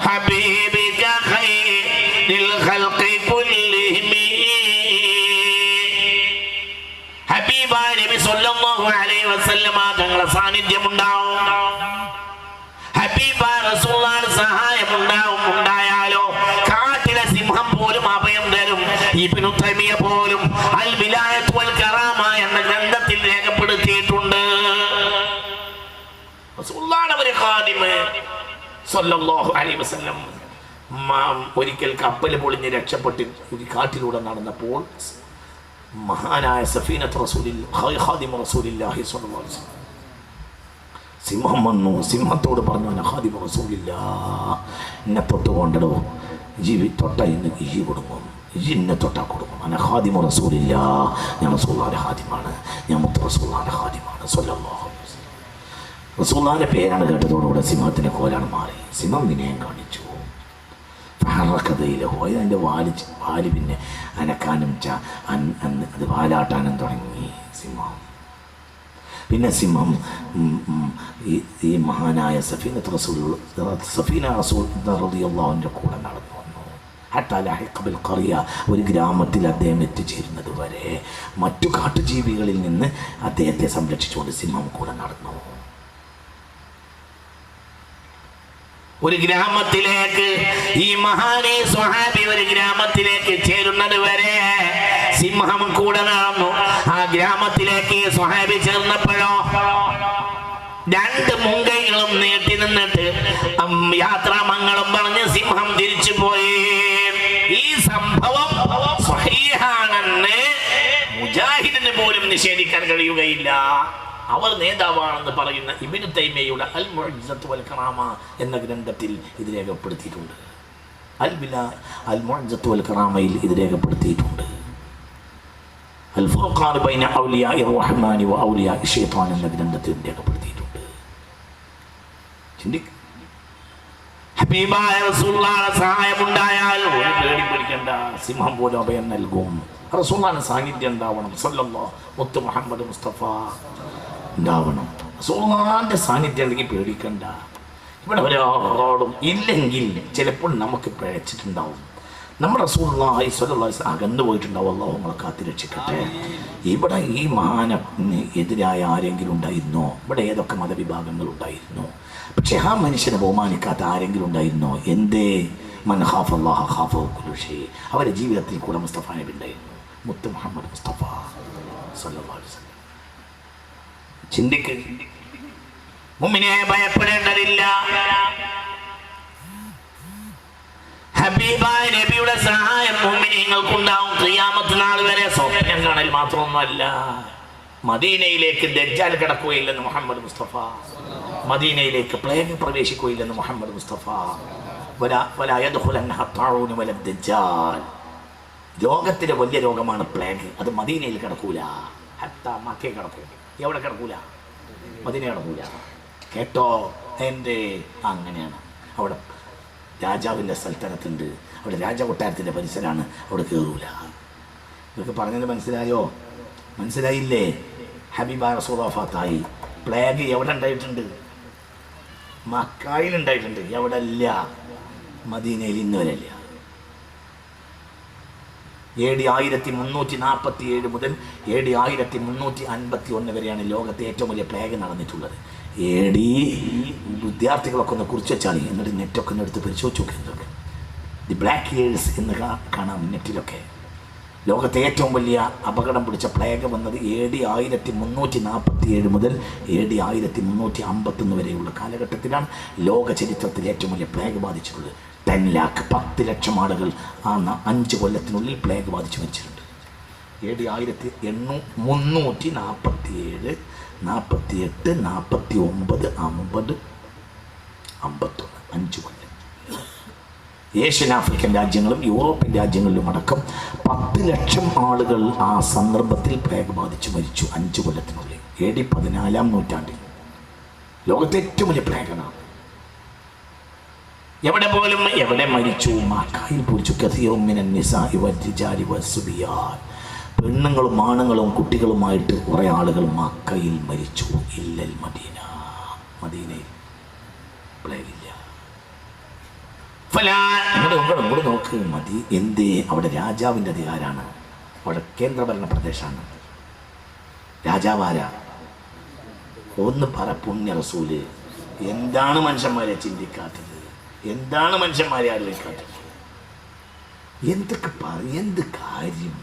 ഹബീബിക ഖൈറിൽ ഖൽഖി കുല്ലിഹിം. ഹബീബായ നബി സ്വല്ലല്ലാഹു അലൈഹി വസല്ലമ തങ്ങളുടെ സാന്നിധ്യം ഉണ്ടാവും, ഹബീബായ റസൂലുള്ളാഹിന്റെ സഹായം ഉണ്ടാവും. ഉണ്ടായാലോ കാട്ടിലെ സിംഹം പോലും അഭയം തരും. ഇബ്നു തൈമിയ പോലും അൽ വിലായത്ത് വൽ കറാമ എന്ന ഗ്രന്ഥത്തിൽ രേഖപ്പെടുത്തിയിട്ടുണ്ട്. റസൂലുള്ളാഹിന്റെ ഒരു ഖാദിമ് സ്വല്ലല്ലാഹു അലൈഹി വസല്ലം ഒരിക്കൽ കപ്പൽ പൊളിഞ്ഞ് രക്ഷപ്പെട്ട് ഒരു കാട്ടിലൂടെ നടന്നപ്പോൾ മഹാനായ സഫീനത്ത് റസൂലില്ലാഹി ഖാദിമ റസൂലില്ലാഹി സ്വല്ലല്ലാഹു അലൈഹി വസല്ലം സിംഹം വന്നു. സിംഹത്തോട് പറഞ്ഞു, ഖാദിമ റസൂലില്ലാഹ്, എന്നെ തൊട്ട് കൊണ്ടടോ, ജീവി തൊട്ട ഇന്ന് ഇജി കൊടുക്കും, ഇജി എന്നെ തൊട്ടാ കൊടുക്കും. അന ഖാദിമ റസൂലില്ലാഹ്, ഞാൻ റസൂലുള്ളാഹിന്റെ ഖാദിമാണ്, ഞാൻ മുത്ത് റസൂലുള്ളാഹിന്റെ ഖാദിമാണ് സ്വല്ലല്ലാഹു അലൈഹി വസല്ലം. റസൂലുള്ളാഹിന്റെ പേരാണ് കേട്ടതോടുകൂടെ സിംഹത്തിന്റെ കോലാണ് മാറി. സിംഹം വിനയം കാണിച്ചു. അതിൻ്റെ വാല് പിന്നെ അനക്കാനും അത് വാലാട്ടാനും തുടങ്ങി സിംഹം. പിന്നെ സിംഹം ഈ മഹാനായ സഫീന റസൂൽ റളിയല്ലാഹുവിൻ്റെ കൂടെ നടന്നു വന്നു. ഹത്താ ലഹിഖ ബിൽ ഖറിയ, ഒരു ഗ്രാമത്തിൽ അദ്ദേഹം എത്തിച്ചേരുന്നത് വരെ മറ്റു കാട്ടുജീവികളിൽ നിന്ന് അദ്ദേഹത്തെ സംരക്ഷിച്ചുകൊണ്ട് സിംഹം കൂടെ നടന്നു. ഒരു ഗ്രാമത്തിലേക്ക് ഈ മഹാനെ സ്വഹാബി ഒരു ഗ്രാമത്തിലേക്ക് ചേരുന്നത് വരെ സിംഹം കൂടെ നടന്നു. ആ ഗ്രാമത്തിലേക്ക് സ്വഹാബി ചേർന്നപ്പോഴോ രണ്ട് മുങ്കൈകളും നീട്ടി നിന്നിട്ട് യാത്രാമംഗളം പറഞ്ഞ് സിംഹം തിരിച്ചു പോയി. ഈ സംഭവം സ്വഹീഹാണെന്ന് മുജാഹിദിന് പോലും നിഷേധിക്കാൻ കഴിയുകയില്ല. അവർ നേതാവാണെന്ന് പറയുന്ന ഇബ്നു തൈമിയയുടെ അൽ മുഅ്ജിസത്ത് വൽ കറാമ എന്ന ഗ്രന്ഥത്തിൽ ഇത് രേഖപ്പെടുത്തിയിട്ടുണ്ട്. അൽ മുഅ്ജിസത്ത് വൽ കറാമയിൽ ഇത് രേഖപ്പെടുത്തിയിട്ടുണ്ട്. അൽ ഫുർഖാൻ ബൈന ഔലിയാഇ റഹ്മാനി വ ഔലിയാഇ ശൈത്താൻ എന്ന ഗ്രന്ഥത്തിൽ രേഖപ്പെടുത്തിയിട്ടുണ്ട്. ചിന്തിക്കുക, ഹബീബായ റസൂലുള്ളാഹിയുടെ സഹായം ഉണ്ടായാൽ ഒരു പേടി പേടിക്കണ്ട, സിംഹം പോലും അഭയം നൽകും. റസൂലുള്ളാഹിന്റെ സാന്നിധ്യം ഉണ്ടാവണം, സല്ലല്ലാഹു മുത്ത് മുഹമ്മദ് മുസ്തഫ ഉണ്ടാവണം. റസൂലുള്ളാഹിന്റെ സാന്നിധ്യം ഉണ്ടെങ്കിൽ പേടിക്കണ്ട. ഇവിടെ ഒരാളും ഇല്ലെങ്കിൽ ചിലപ്പോൾ നമുക്ക് പിഴച്ചിട്ടുണ്ടാവും. നമ്മുടെ റസൂലുള്ളാഹി സ്വല്ലല്ലാഹു അലൈഹി വസല്ലം അകന്നു പോയിട്ടുണ്ടാവും. അല്ലാഹു നമ്മളെ കാത്തുരക്ഷിക്കട്ടെ. ഇവിടെ ഈ മഹാന് എതിരായ ആരെങ്കിലും ഉണ്ടായിരുന്നോ? ഇവിടെ ഏതൊക്കെ മതവിഭാഗങ്ങൾ ഉണ്ടായിരുന്നു? പക്ഷെ ആ മനുഷ്യനെ ബഹുമാനിക്കാത്ത ആരെങ്കിലും ഉണ്ടായിരുന്നോ? എന്തേ? മൻ ഖാഫല്ലാഹ ഖാഫഹു കുല്ലു ഷൈ. അവരുടെ ജീവിതത്തിൽ കൂടെ മുസ്തഫ നബി ഉണ്ടായിരുന്നു, മുത്ത് മുഹമ്മദ് മുസ്തഫ സ്വല്ലല്ലാഹു അലൈഹി വസല്ലം. ചിന്തിക്ക്, മുഅ്മിനെ ഭയപ്പെടേണ്ടതില്ല. ഹബീബായ നബിയുടെ സഹായം മുഅ്മിനീങ്ങൾക്കുണ്ടാവും ഖിയാമത്ത് നാൾ വരെ. സ്വപ്നം കാണൽ മാത്രമൊന്നുമല്ല, മദീനയിലേക്ക് ദജ്ജാൽ കിടക്കുകയില്ലെന്ന് മുഹമ്മദ് മുസ്തഫ, മദീനയിലേക്ക് പ്ലേഗ് പ്രവേശിക്കുകയില്ലെന്ന് മുഹമ്മദ് മുസ്തഫ. വലാ യദ്ഖുലന്നഹ ത്വാഊൻ വല ദജ്ജാൽ. രോഗത്തിലെ വലിയ രോഗമാണ് പ്ലേഗ്. അത് മദീനയിൽ കിടക്കൂല, ഹത്താ മക്കയിൽ കിടക്കൂല. എവിടെ കിടക്കൂല? മദീന കിടക്കൂല. കേട്ടോ? എൻ്റെ അങ്ങനെയാണ്. അവിടെ രാജാവിൻ്റെ സൽത്തനത്തുണ്ട്, അവിടെ രാജകൊട്ടാരത്തിൻ്റെ പരിസരമാണ്, അവിടെ കയറൂല. ഇതൊക്കെ പറഞ്ഞത് മനസ്സിലായോ? മനസ്സിലായില്ലേ? ഹബീബായ റസൂലുള്ളാഹി വഫാത്തായി. പ്ലേഗ് എവിടെ ഉണ്ടായിട്ടുണ്ട്? മക്കയിലുണ്ടായിട്ടുണ്ട്. എവിടെ ഇല്ല? മദീനയിൽ ഇന്നുവരെ ഇല്ല. AD 1347 മുതൽ AD 1351 വരെയാണ് ലോകത്തെ ഏറ്റവും വലിയ പ്ലേഗ് നടന്നിട്ടുള്ളത്. AD വിദ്യാർത്ഥികളൊക്കെ ഒന്ന് കുറിച്ച് വെച്ചാൽ എന്നിട്ട് നെറ്റൊക്കെ ഒന്ന് എടുത്ത് പരിശോധിച്ച് നോക്കി. ദി ബ്ലാക്ക് ഇയേഴ്സ് എന്ന് കാണാം നെറ്റിലൊക്കെ. ലോകത്തെ ഏറ്റവും വലിയ അപകടം പിടിച്ച പ്ലേഗ് വന്നത് AD 1347 മുതൽ AD 1351 വരെയുള്ള കാലഘട്ടത്തിലാണ് ലോക ചരിത്രത്തിൽ ഏറ്റവും വലിയ പ്ലേഗ് ബാധിച്ചിട്ടുള്ളത്. 10 lakh 10 ലക്ഷം ആളുകൾ 5 കൊല്ലത്തിനുള്ളിൽ പ്ലേഗ് ബാധിച്ച് മരിച്ചിട്ടുണ്ട്. AD 1347, 48, 49, 50, 51 5 കൊല്ലം. ഏഷ്യൻ ആഫ്രിക്കൻ രാജ്യങ്ങളും യൂറോപ്യൻ രാജ്യങ്ങളിലും അടക്കം 10 ലക്ഷം ആളുകൾ ആ സന്ദർഭത്തിൽ പ്ലേഗ് ബാധിച്ച് മരിച്ചു 5 കൊല്ലത്തിനുള്ളിൽ. AD 14-ാം നൂറ്റാണ്ടിൽ ലോകത്തെ ഏറ്റവും വലിയ പ്ലേഗാണ്. എവിടെ മരിച്ചു? മക്കായിൽ പൊരിച്ചു. പെണ്ണുങ്ങളും ആണുങ്ങളും കുട്ടികളുമായിട്ട് കുറേ ആളുകൾ മക്കയിൽ മരിച്ചു. ഇല്ലൽ മദീന, മദീനയിൽ പ്ലേഗില്ല. ഇവിടെ നോക്ക് എന്തേ അവിടെ രാജാവിൻ്റെ അധികാരമാണ്. അവിടെ കേന്ദ്രഭരണ പ്രദേശമാണ്. രാജാവാരാ? ഒന്ന് പറ പുണ്യ റസൂല്. എന്താണ് മനുഷ്യന്മാരെ ചിന്തിക്കാത്തത്? എന്താണ് മനുഷ്യന്മാരെ ആലോചിക്കാത്തത്? എന്തൊക്കെ എന്ത് കാര്യം?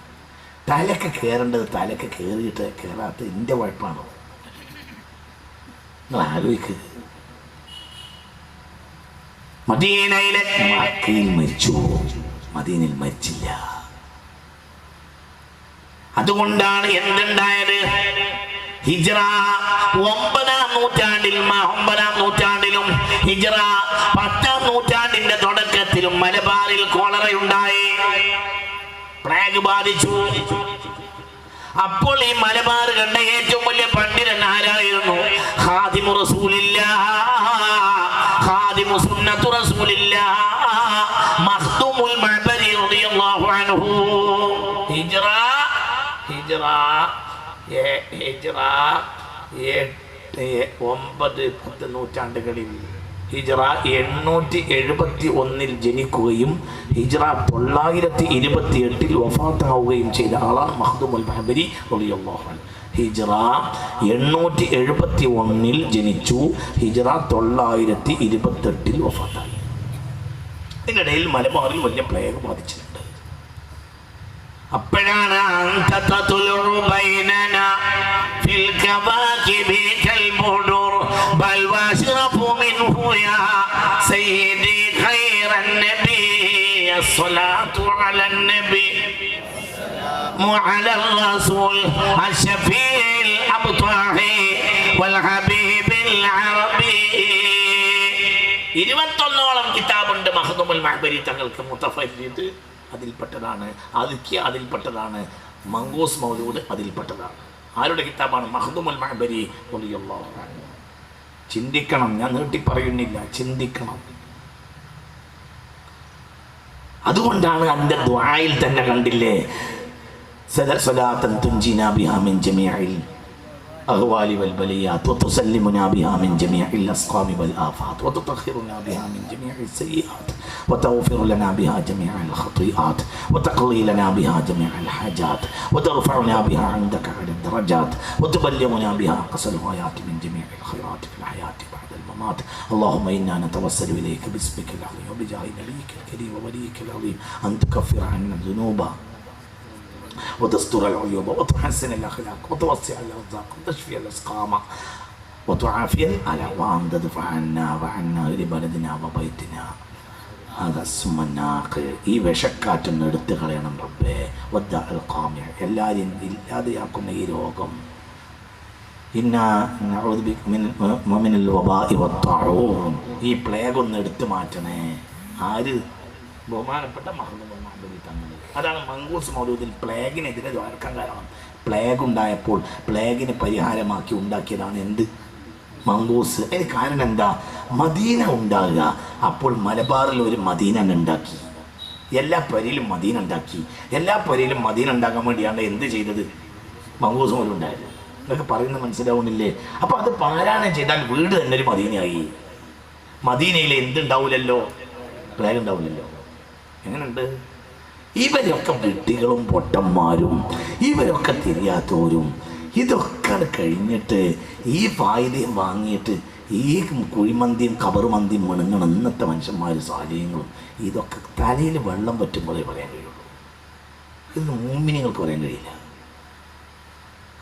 തലക്ക് കയറേണ്ടത് തലക്ക് കയറിയിട്ട് കയറാത്ത എൻ്റെ കുഴപ്പമാണോ? നിങ്ങൾ ആലോചിക്കുക. മദീനയിലെ മക്കയിൽ മരിച്ചു, മദീനയിൽ മരിച്ചില്ല. അതുകൊണ്ടാണ് എന്തുണ്ടായത്? ഹിജ്റ 9-ാം നൂറ്റാണ്ടിലും ഹിജ്റ 10-ാം നൂറ്റാണ്ടിന്റെ തുടക്കത്തിലും മലബാറിൽ കോളറയുണ്ടായി, പ്ലേഗ് ബാധിച്ചു. അപ്പോൾ ഈ മലബാർ കണ്ട ഏറ്റവും വലിയ പണ്ഡിതൻ ആരായിരുന്നു? ഖാദിമു റസൂലില്ലാഹ്, ഖാദിമു സുന്നത്തു റസൂലില്ലാഹ്, മഖ്ദൂമുൽ മഅബരി റളിയല്ലാഹു അൻഹു. ഹിജ്റ 9-10 നൂറ്റാണ്ടുകളിൽ ഹിജ്റ 871 ജനിക്കുകയും ഹിജ്റ 928 വഫാത്താവുകയും ചെയ്ത ആളാണ് മഖ്ദൂമുൽ മഅബരി റളിയല്ലാഹു അൻഹു. ഹിജ്റ 871 ജനിച്ചു, ഹിജ്റ 928 വഫാത്തായി. ഇതിനിടയിൽ മലബാറിൽ വലിയ പ്ലേഗ് ബാധിച്ചിട്ടുണ്ട്. അപ്പോഴാണ് على الرسول الشفيع الأبطاحي والحبيب العربي. 21 കിതാബുണ്ട് മഖ്ദൂമുൽ മഅബരി തങ്ങൾക്ക്. മുതഫരിദ് അതിൽപ്പെട്ടതാണ്, അദ്കിയ അതിൽപ്പെട്ടതാണ്, മംഗൂസ് മൗലൂദ് അതിൽപ്പെട്ടതാണ്. ആരുടെ കിതാബാണ്? മഖ്ദൂമുൽ മഅബരി റളിയല്ലാഹു അൻഹു. ചിന്തിക്കണം, ഞാൻ നീട്ടി പറയുന്നില്ല, ചിന്തിക്കണം. അതുകൊണ്ടാണ് എൻ്റെ ദുആയിൽ തന്നെ കണ്ടില്ലേ, സലാത്തൻ തുൻജിനാ ബിഹാ മിൻ ജമീഇൽ അഹ്വാലി വൽ ബലിയാത്ത് വതുസല്ലിമുനാ ബിഹാ മിൻ ജമീഇൽ അസ്ഖാമി വൽ ആഫാത്ത് വതുതഖിറുനാ ബിഹാ മിൻ ജമീഇൽ സയ്യിആത്ത് وتغفر لنا بها جميع الخطيئات وتقضي لنا بها جميع الحاجات وترفعنا بها عندك على الدرجات وتبلغنا بها أقصى الغايات من جميع الخيرات في الحياة بعد الممات. اللهم إنا نتوسل إليك باسمك العظيم وبجاه نبيك الكريم ووليك العظيم أن تكفر عنا الذنوب وتستر العيوب وتحسن الأخلاق وتوسع الأرزاق وتشفي الأسقام وتعافي الألم وأن تدفع عنا وعن غير بلدنا وبيتنا. ഈ വിഷക്കാറ്റൊന്ന് എടുത്തു കളയണം റബ്ബേ. എല്ലാവരും ഇല്ലാതെയാക്കുന്ന ഈ രോഗം. ഈ പ്ലേഗ് ഒന്ന് എടുത്തു മാറ്റണേ. ആര്? ബഹുമാനപ്പെട്ട മഖ്ദൂമുൽ മഅബരി തങ്ങൾ. അതാണ് മംഗൂസ് മൗലൂദിൽ പ്ലേഗിനെതിരെ ദ്വാരക്കാൻ കാരണം. പ്ലേഗ് ഉണ്ടായപ്പോൾ പ്ലേഗിന് പരിഹാരമാക്കി ഉണ്ടാക്കിയതാണ് എന്ത്? മംഗൂസ്. അതിന് കാരണം എന്താ? മദീന ഉണ്ടാകുക. അപ്പോൾ മലബാറിൽ ഒരു മദീന ഉണ്ടാക്കി, എല്ലാ പരയിലും മദീന ഉണ്ടാക്കി. എല്ലാ പരയിലും മദീന ഉണ്ടാക്കാൻ വേണ്ടിയാണ് എന്ത് ചെയ്തത്? മംഗൂസ് പോലും ഉണ്ടായത്. ഇതൊക്കെ പറയുന്നത് മനസ്സിലാവുന്നില്ലേ? അപ്പോൾ അത് പാരായണം ചെയ്താൽ വീട് തന്നെ ഒരു മദീനയായി. മദീനയിൽ എന്തുണ്ടാവില്ലല്ലോ? പ്ലേഗ് ഉണ്ടാവില്ലല്ലോ. എങ്ങനെയുണ്ട്? ഇവരൊക്കെ വെട്ടികളും പൊട്ടന്മാരും, ഇവരൊക്കെ തിരിയാത്തവരും. ഇതൊക്കെ കഴിഞ്ഞിട്ട് ഈ ഫായിദയും വാങ്ങിയിട്ട് ഈ കുഴിമന്തിയും കബറുമന്തിയും മിണുങ്ങണം ഇന്നത്തെ മനുഷ്യന്മാർ സാഹചര്യങ്ങളും. ഇതൊക്കെ തലയിൽ വെള്ളം പറ്റുമ്പോഴേ പറയാൻ കഴിയുള്ളൂ. ഇന്ന് മുഅ്മിനീങ്ങൾക്ക് പറയാൻ കഴിയില്ല.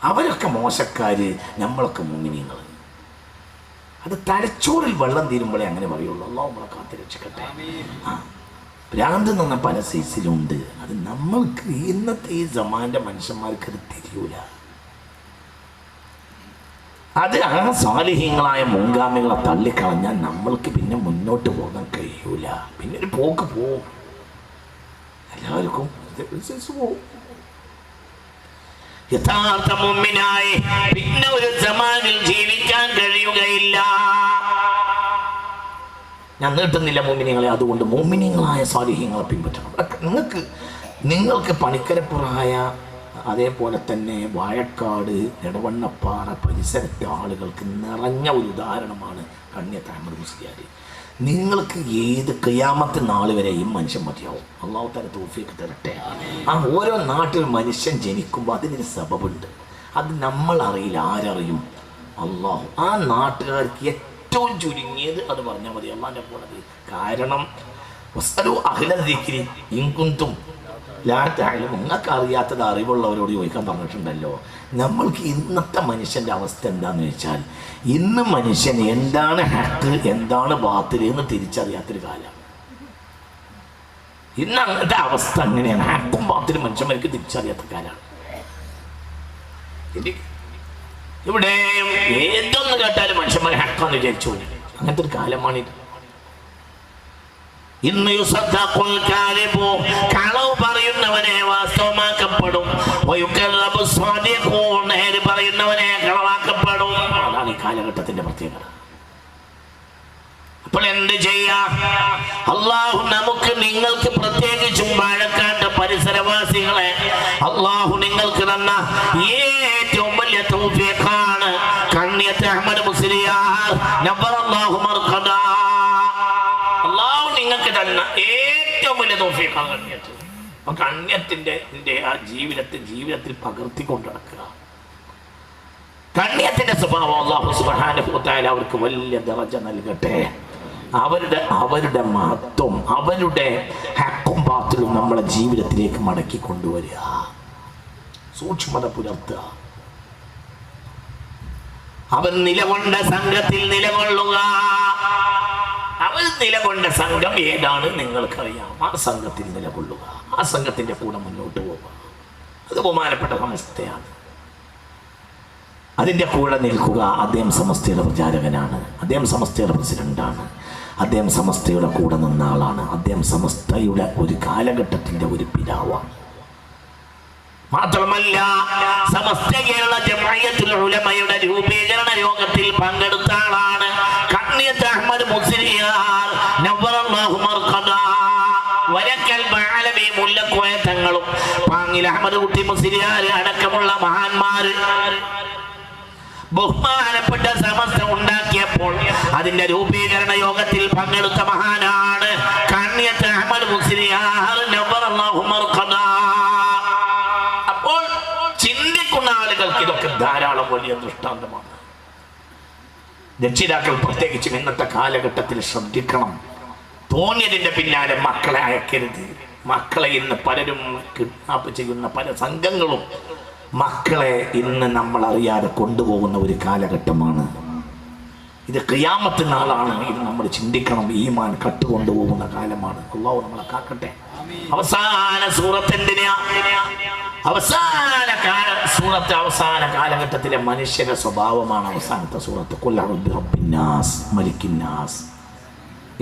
അവരൊക്കെ മോശക്കാർ, നമ്മളൊക്കെ മുഅ്മിനീങ്ങൾ. അത് തലച്ചോറിൽ വെള്ളം തീരുമ്പോഴേ അങ്ങനെ പറയുള്ളൂ. അല്ലാഹു നമ്മളെ കാത്ത് രക്ഷിക്കട്ടെ. ഭ്രാന്ത് എന്ന് പറഞ്ഞാൽ പല സൈസിലുണ്ട്. അത് നമ്മൾക്ക് ഇന്നത്തെ ഈ സമാൻ്റെ മനുഷ്യന്മാർക്ക് അത് തിരിയൂല. അത് ആ സാലിഹ്യങ്ങളായ മുൻഗാമികളെ തള്ളിക്കളഞ്ഞാൽ നമ്മൾക്ക് പിന്നെ മുന്നോട്ട് പോകാൻ കഴിയൂല. പിന്നെ ഒരു പോക്ക് പോവും, എല്ലാവർക്കും പോവും. യഥാർത്ഥ മുഅ്മിനായി പിന്നെ ഒരു സമാനിൽ ജീവിക്കാൻ കഴിയുകയില്ല. ഞാൻ നീട്ടുന്നില്ല മുഅ്മിനീങ്ങളെ. അതുകൊണ്ട് മുഅ്മിനീങ്ങളായ സാലിഹ്യങ്ങളെ പിൻപറ്റണം. നിങ്ങൾക്ക് പണിക്കരപ്പുറായ അതേപോലെ തന്നെ വാഴക്കാട്, എടവണ്ണപ്പാറ പരിസരത്തെ ആളുകൾക്ക് നിറഞ്ഞ ഒരു ഉദാഹരണമാണ് കണ്ണിയത്ത് അഹ്മദ് മുസ്ലിയാർ. നിങ്ങൾക്ക് ഏത് ഖിയാമത്ത് നാൾ വരെയും മനുഷ്യൻ മതിയാവും. അല്ലാഹു തആല തൗഫീഖ് തരട്ടെ. ആ ഓരോ നാട്ടിൽ മനുഷ്യൻ ജനിക്കുമ്പോൾ അതിനൊരു സബബുണ്ട്. അത് നമ്മൾ അറിയില്ല. ആരറിയും? അല്ലാഹു. ആ നാട്ടുകാർക്ക് ഏറ്റവും ചുരുങ്ങിയത് അത് പറഞ്ഞാൽ മതി, അള്ളാഹിൻ്റെ പോണത്. കാരണം വസ്അലു അഹ്ല ദിക്രി ഇൻ കുൻതും ലാ തഅലമൂൻ. നിങ്ങൾക്ക് അറിയാത്തത് അറിവുള്ളവരോട് ചോദിക്കാൻ പറഞ്ഞിട്ടുണ്ടല്ലോ. നമ്മൾക്ക് ഇന്നത്തെ മനുഷ്യൻ്റെ അവസ്ഥ എന്താണെന്ന് വെച്ചാൽ, ഇന്ന് മനുഷ്യൻ എന്താണ് ഹക്ക് എന്താണ് ബാത്തിൽ എന്ന് തിരിച്ചറിയാത്തൊരു കാലം. ഇന്ന് അങ്ങനത്തെ അവസ്ഥ അങ്ങനെയാണ്. ഹക്കും ബാത്തിലും മനുഷ്യന്മാർക്ക് തിരിച്ചറിയാത്ത കാലമാണ്. ഇവിടെ ഏതൊന്ന് കേട്ടാലും മനുഷ്യന്മാർ ഹക്കാന്ന് വിചാരിച്ചു. അങ്ങനത്തെ ഒരു കാലമാണിത്. ഇന്ന് കളവ് പറയുന്നവനെ വാസ്തവമാക്കപ്പെടും, പറയുന്നവനെ കളവാക്കപ്പെടും. അതാണ് ഈ കാലഘട്ടത്തിന്റെ പ്രത്യേകത. അപ്പോൾ എന്ത് ചെയ്യാം? അള്ളാഹു നമുക്ക് നിങ്ങൾക്ക് പ്രത്യേകിച്ചും വാഴക്കാട്ട് പരിസരവാസികളെ അള്ളാഹു നിങ്ങൾക്ക് തന്ന ഏറ്റവും വലിയ തൗഫീഖാണ് കണ്ണിയത്ത് അഹ്മദ് മുസ്ലിയാർ നവ്വറല്ലാഹു മർഖദാ. അള്ളാഹു നിങ്ങൾക്ക് തന്ന ഏറ്റവും വലിയ തൗഫീഖാണ് കണ്ണിയത്ത്. അപ്പൊ കണ്ണിയത്തിന്റെ ആ ജീവിതത്തിൽ പകർത്തിക്കൊണ്ട് നടക്കുക. കണ്ണിയത്തിന്റെ സ്വഭാവം അല്ലാഹു സുബ്ഹാനഹു വ തആല അവർക്ക് വലിയ ദറജ നൽകട്ടെ. അവരുടെ മഹത്വം, അവരുടെ ഹക്കും ബാത്തിലും നമ്മളെ ജീവിതത്തിലേക്ക് മടക്കി കൊണ്ടുവരിക, സൂക്ഷ്മത പുലർത്തുക. അവർ നിലകൊണ്ട സംഘത്തിൽ നിലകൊള്ളുക. അവർ നിലകൊണ്ട സംഘം ഏതാണ് നിങ്ങൾക്കറിയാം. ആ സംഘത്തിൽ നിലകൊള്ളുക, ആ സംഘത്തിന്റെ കൂടെ മുന്നോട്ട് പോവുക. അത് ബഹുമാനപ്പെട്ട സമസ്തയാണ്. അതിൻ്റെ കൂടെ നിൽക്കുക. അദ്ദേഹം സമസ്തയുടെ പ്രചാരകനാണ്, അദ്ദേഹം സമസ്തയുടെ പ്രസിഡന്റാണ്, അദ്ദേഹം സമസ്തയുടെ കൂടെ നിന്ന ആളാണ്, അദ്ദേഹം സമസ്തയുടെ ഒരു കാലഘട്ടത്തിൻ്റെ ഒരു പിതാവാണ്. മാത്രമല്ല സമസ്ത കേരള ജംഇയ്യത്തുൽ ഉലമയുടെ രൂപീകരണ യോഗത്തിൽ പങ്കെടുത്ത ആളാണ് കണ്ണിയത്ത് അഹ്മദ് മുസ്ലിയാർ നവ്വറല്ലാഹു മർഖദാ. വരക്കൽ ബഅലവി മുല്ലക്കോയ തങ്ങളും പാങ്ങിൽ അഹ്മദ് കുട്ടി മുസ്ലിയാർ അടക്കമുള്ള മഹാന്മാർ ബഹുമാനപ്പെട്ട സമസ്ത ഉണ്ടാക്കിയപ്പോൾ അതിന്റെ രൂപീകരണ യോഗത്തിൽ പങ്കെടുത്ത മഹാനാണ് കണ്ണിയത്ത് അഹ്മദ് മുസ്ലിയാർ നവ്വറല്ലാഹു മർഖദാ. അപ്പോൾ ചിന്തിക്കുന്ന ആളുകൾക്ക് ഇതൊക്കെ ധാരാളം വലിയ ദൃഷ്ടാന്തമാണ്. രക്ഷിതാക്കൾ പ്രത്യേകിച്ചും ഇന്നത്തെ കാലഘട്ടത്തിൽ ശ്രദ്ധിക്കണം. തോന്നിയതിന്റെ പിന്നാലെ മക്കളെ അയക്കരുത്. മക്കളെ ഇന്ന് പലരും കിഡ്നാപ്പ് ചെയ്യുന്ന പല സംഘങ്ങളും മക്കളെ ഇന്ന് നമ്മൾ അറിയാതെ കൊണ്ടുപോകുന്ന ഒരു കാലഘട്ടമാണ് ഇത്. ഖിയാമത്ത് നാളാണ്. ഇത് നമ്മൾ ചിന്തിക്കണം. ഈമാൻ കട്ടുകൊണ്ടുപോകുന്ന കാലമാണ്. അല്ലാഹു നമ്മളെ കാക്കട്ടെ. അവസാന അവസാന കാലഘട്ടത്തിലെ മനുഷ്യന്റെ സ്വഭാവമാണ് അവസാനത്തെ സൂറത്ത്. ഖുൽ അഊദു ബിറബ്ബിന്നാസ് മലിക്കിന്നാസ്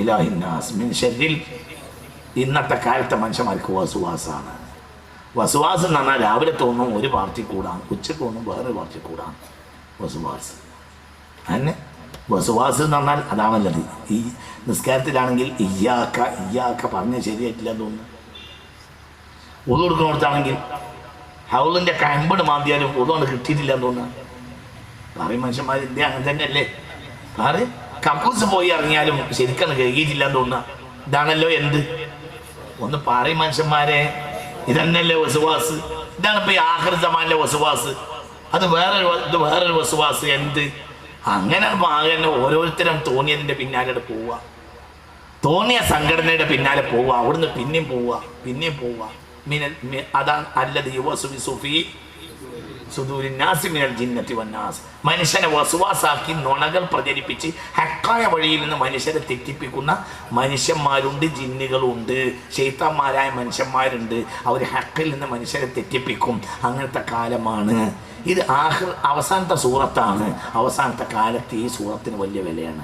ഇലാഹിന്നാസ് മിൻ ശർരിൽ. ഇന്നത്തെ കാലത്തെ മനുഷ്യന്മാർക്ക് വസുവാസാണ്. വസുവാസ് എന്ന് പറഞ്ഞാൽ രാവിലെ തോന്നും ഒരു പാർട്ടി കൂടാണ്, ഉച്ചക്ക് തോന്നും വേറൊരു പാർട്ടി കൂടാണ്. വസുവാസ് അങ്ങനെ വസുവാസ് എന്ന് പറഞ്ഞാൽ അതാണല്ലത്. ഈ നിസ്കാരത്തിലാണെങ്കിൽ ഇയ്യാക്ക പറഞ്ഞ് ശരിയായിട്ടില്ല തോന്നുന്നു. ഉളു കൊടുക്കുന്നിടത്താണെങ്കിൽ ഹൗലിൻ്റെ കമ്പട് മാന്തിയാലും ഉളുകൊണ്ട് കിട്ടിയിട്ടില്ല തോന്നുന്നു. പറയും മനുഷ്യന്മാർ ഇന്ത്യ അങ്ങനെ തന്നെയല്ലേ. പറയും കക്കൂസ് പോയി ഇറങ്ങിയാലും ശരിക്കും കഴുകിയിട്ടില്ല തോന്നുക. ഇതാണല്ലോ എന്ത് ഒന്ന് പറയും മനുഷ്യന്മാരെ. ഇതന്നല്ലേ വസുവാസ്. ഇതാണ് ഇപ്പൊ ഈ ആഖിർ സമാനിലെ വസുവാസ്. അത് വേറൊരു വസുവാസ്. എന്ത് അങ്ങനെ ആകെ ഓരോരുത്തരും തോന്നിയതിന്റെ പിന്നാലെ പോവുക, തോന്നിയ സംഘടനയുടെ പിന്നാലെ പോവുക, അവിടുന്ന് പിന്നെയും പോവുക. അതാണ് അല്ലദീ യുവസ്വിസു ഫീ സുദൂരിൻ നാസി മിനൽ ജിന്നത്തി വന്നാസ്. മനുഷ്യനെ വസുവാസാക്കി നുണകൾ പ്രചരിപ്പിച്ച് ഹക്കായ വഴിയിൽ നിന്ന് മനുഷ്യരെ തെറ്റിപ്പിക്കുന്ന മനുഷ്യന്മാരുണ്ട്, ജിന്നുകളുണ്ട്, ശൈത്താന്മാരായ മനുഷ്യന്മാരുണ്ട്. അവർ ഹക്കിൽ നിന്ന് മനുഷ്യരെ തെറ്റിപ്പിക്കും. അങ്ങനത്തെ കാലമാണ് ഇത്. അവസാനത്തെ സൂറത്താണ്. അവസാനത്തെ കാലത്ത് ഈ സൂറത്തിന് വലിയ വിലയാണ്.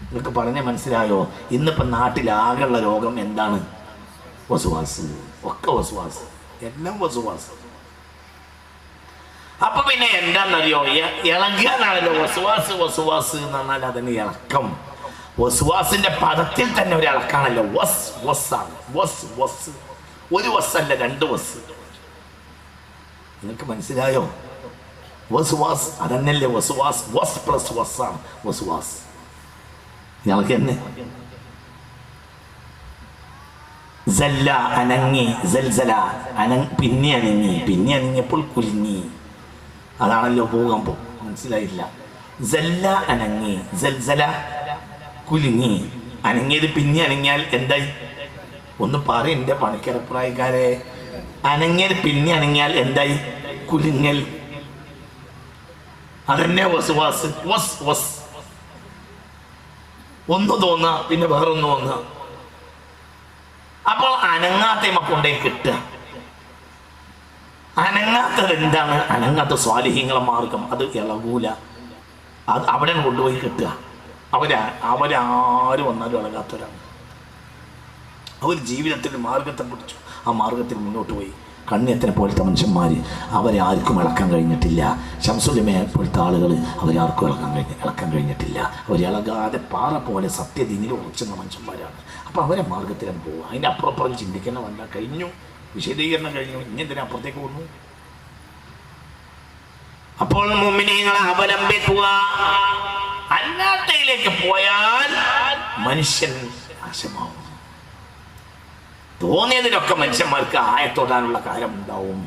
നിങ്ങൾക്ക് പറഞ്ഞ മനസ്സിലായോ? ഇന്നിപ്പം നാട്ടിലാകെയുള്ള രോഗം എന്താണ്? വസുവാസ്. ഒക്കെ വസുവാസ്, എല്ലാം വസുവാസ്. അപ്പൊ പിന്നെ എന്താണെന്നറിയോ? ഇളകാനാണല്ലോ വസുവാസ് എന്ന് പറഞ്ഞാൽ അതിന് ഇളക്കം. വസുവാസിന്റെ പദത്തിൽ തന്നെ ഒരു ഇളക്കാണല്ലോ. വസ്സാണ്. ഒരു വസ്സല്ല, 2 വസ്. നിങ്ങൾക്ക് മനസ്സിലായോ? വസുവാസ് അതന്നല്ലേ വസുവാസ്. വസ് പ്ലസ് വസ്സാണ് വസുവാസ്. ഞങ്ങൾക്ക് തന്നെ സല്ല അനങ്ങി, സൽസല പിന്നെ അനങ്ങിയപ്പോൾ കുലുങ്ങി. അതാണല്ലോ ഭൂകമ്പം. മനസ്സിലായില്ല? സല്ല അനങ്ങി, സൽസല കുലുങ്ങി. അനങ്ങിയത് പിന്നെ അനങ്ങിയാൽ എന്തായി? ഒന്ന് പറ എൻ്റെ പണിക്കരപ്രായക്കാരെ. അനങ്ങിയത് പിന്നെ അനങ്ങിയാൽ എന്തായി? കുലുങ്ങൽ. അതന്നെ വസുവാസ്. വസ് ഒന്ന് തോന്നുക, പിന്നെ വേറൊന്ന് തോന്നുക. അപ്പോൾ അനങ്ങാത്ത കൊണ്ടേ കിട്ടുക. അനങ്ങാത്തത് എന്താണ്? അനങ്ങാത്ത സ്വാലിഹീങ്ങളെ മാർഗം അത് ഇളകൂല. അത് അവിടെ കൊണ്ടുപോയി കിട്ടുക. അവരാരും വന്നാലും ഇളകാത്തവരാണ്. അവർ ജീവിതത്തിൽ മാർഗത്തെ പിടിച്ചു, ആ മാർഗത്തിൽ മുന്നോട്ട് പോയി. കണ്ണിയത്തിനെ പോലത്തെ മനുഷ്യന്മാർ, അവരെ ആർക്കും ഇളക്കാൻ കഴിഞ്ഞിട്ടില്ല. ശംസുലമയെ പോലത്തെ ആളുകൾ അവരാർക്കും ഇളക്കാൻ കഴിഞ്ഞിട്ടില്ല. അവരിളകാതെ പാറ പോലെ സത്യദീനിൽ ഉറച്ചുന്ന മനുഷ്യന്മാരാണ്. അപ്പോൾ അവരെ മാർഗത്തിലും പോകുക. അതിൻ്റെ അപ്പുറം ചിന്തിക്കുന്ന വേണ്ട. കഴിഞ്ഞു, വിശദീകരണം കഴിഞ്ഞു. ഇനി എന്തിനാ അപ്പുറത്തേക്ക് വന്നു? അപ്പോൾ മുഅ്മിനീങ്ങളെ അവലംബിക്കുക. അല്ലാത്തയിലേക്ക് പോയാൽ മനുഷ്യൻ നാശമാവും. തോന്നിയതിനൊക്കെ മനുഷ്യന്മാർക്ക് ആയത്തോടാനുള്ള കാര്യം ഉണ്ടാവും.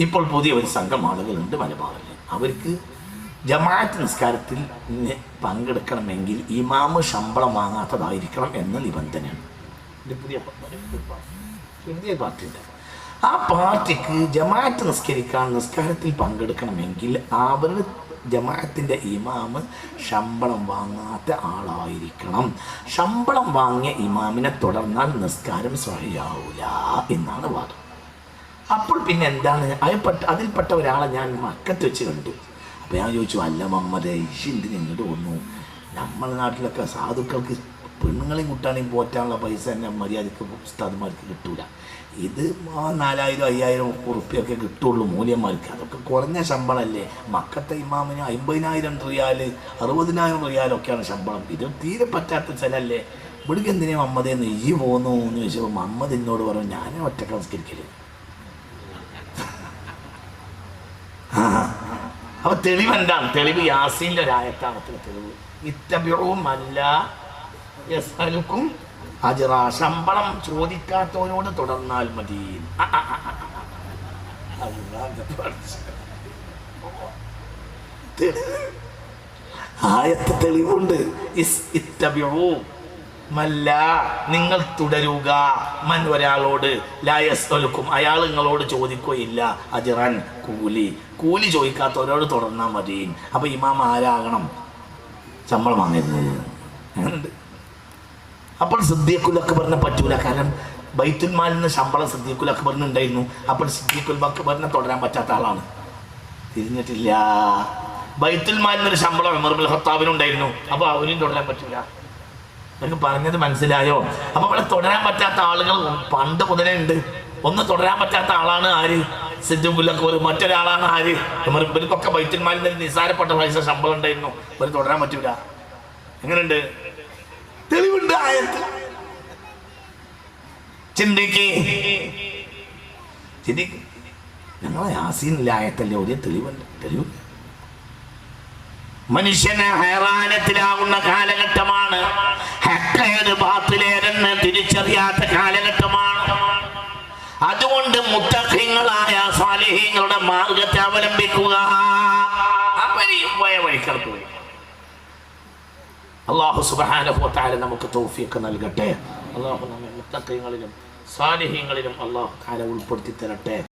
ഇപ്പോൾ പുതിയ ഒരു സംഘം ആളുകളുണ്ട് മലബാറിൽ. അവർക്ക് ജമാഅത്ത് നിസ്കാരത്തിൽ പങ്കെടുക്കണമെങ്കിൽ ഇമാമ് ശമ്പളം വാങ്ങാത്തതായിരിക്കണം എന്ന നിബന്ധനയാണ്. പുതിയ പാർട്ടിയുണ്ട്. ആ പാർട്ടിക്ക് ജമാഅത്ത് നിസ്കാരത്തിൽ പങ്കെടുക്കണമെങ്കിൽ അവർ ജമാഅത്തിൻ്റെ ഇമാമ് ശമ്പളം വാങ്ങാത്ത ആളായിരിക്കണം. ശമ്പളം വാങ്ങിയ ഇമാമിനെ തുടർന്നാൽ നിസ്കാരം സ്വഹിയാവൂല എന്നാണ് വാദം. അപ്പോൾ പിന്നെ എന്താണ്? അതിൽപ്പെട്ട ഒരാളെ ഞാൻ മക്കത്ത് വെച്ച് കണ്ടു. അപ്പോൾ ഞാൻ ചോദിച്ചു, അല്ല മുഹമ്മദേ, എന്തിന് ഇങ്ങോട്ട് വന്നു? നമ്മുടെ നാട്ടിലൊക്കെ സാധുക്കൾക്ക് പെണ്ണുങ്ങളെയും കുട്ടാനെയും പോറ്റാനുള്ള പൈസ തന്നെ മര്യാദക്ക് ഉസ്താദ്മാർക്ക് കിട്ടൂല. ഇത് 4000 5000 ഉറുപ്പ്യൊക്കെ കിട്ടുള്ളൂ മൂല്യന്മാർക്ക്. അതൊക്കെ കുറഞ്ഞ ശമ്പളമല്ലേ. മക്കത്തെ ഇമാമിന് 50,000 റിയാൽ 60,000 റിയാലൊക്കെയാണ് ശമ്പളം. ഇത് തീരെ പറ്റാത്ത സ്ഥലമല്ലേ. ഇവിടേക്ക് എന്തിനാ മമ്മദേ നെയ്യ് പോന്നു എന്ന് ചോദിച്ചപ്പോൾ മമ്മദ് എന്നോട് പറഞ്ഞു, ഞാൻ ഒറ്റക്ക് സംസ്കരിക്കല്. അപ്പൊ തെളിവെന്താണ്? തെളിവ് യാസീൻ്റെ ഒരായത്താണ്. തെളിവ് ഇത്തബിഉമല്ല യസ്അലുക്കും അജ്റ. ശമ്പളം ചോദിക്കാത്തവരോട് തുടർന്നാൽ മതി. ആയത്ത് തെളിവുണ്ട്. നിങ്ങൾ തുടരുക മൻ ഒരാളോട്, ലാ യസ്അലുക്കും അയാൾ നിങ്ങളോട് ചോദിക്കുകയില്ല, അജ്റൻ കൂലി ചോദിക്കാത്തവരോട് തുടർന്നാൽ മതി. അപ്പൊ ഇമാം ആരാകണം? ശമ്പളം വാങ്ങരുത്. അങ്ങനുണ്ട്. അപ്പോൾ സിദ്ദീഖുൽ അക്ബറിനെ പറ്റൂല. കാരണം ബൈത്തുൽ മാലിൽ നിന്ന് ശമ്പളം സിദ്ദീഖുൽ അക്ബറിന് ഉണ്ടായിരുന്നു. അപ്പോൾ സിദ്ദീഖുൽ അക്ബറിനെ തുടരാൻ പറ്റാത്ത ആളാണ്. തിരിഞ്ഞിട്ടില്ല. ബൈത്തുൽ മാലിൽ നിന്നൊരു ശമ്പളം ഉമർ ഇബ്നുൽ ഖത്താബിനുണ്ടായിരുന്നു. അപ്പോൾ അവനും തുടരാൻ പറ്റൂല. എനിക്ക് പറഞ്ഞത് മനസ്സിലായോ? അപ്പോൾ അവിടെ തുടരാൻ പറ്റാത്ത ആളുകൾ പണ്ട് മുതലേ ഉണ്ട്. ഒന്ന് തുടരാൻ പറ്റാത്ത ആളാണ് ആര്? സിദ്ദീഖുൽ അക്ബർ. മറ്റൊരാളാണ് ആര്? ഉമർ. ഇവർക്കൊക്കെ ബൈത്തുൽ മാലിൽ നിന്ന് നിസാരപ്പെട്ട പൈസ ശമ്പളം ഉണ്ടായിരുന്നു. ഇവർ തുടരാൻ പറ്റൂല. എങ്ങനെയുണ്ട്? തെളിവുണ്ട് ആയത്ത്. ചിന്തിക്ക്. ഞങ്ങളെ യാസീനിലെ ആയത്തല്ലേ ഒരു തെളിവുണ്ട്. തെളിവ് മനുഷ്യനെ ഹൈറാനത്തിലാകുന്ന കാലഘട്ടമാണ്. ഹക്കേത് ബാത്തിലേതെന്ന് തിരിച്ചറിയാത്ത കാലഘട്ടമാണ്. അതുകൊണ്ട് മുത്തഖീങ്ങളായ സാലിഹീങ്ങളുടെ മാർഗത്തെ അവലംബിക്കുക. അവര് പോയ വഴിക്കടത്തു. അല്ലാഹു സുബ്ഹാനഹു വ തആല നമുക്ക് തൗഫീഖ് നൽകട്ടെ. അല്ലാഹു നമ്മെ മുത്തഖീങ്ങളിലും സാലിഹീങ്ങളിലും അല്ലാഹു തആല ഉൾപ്പെടുത്തി തരട്ടെ.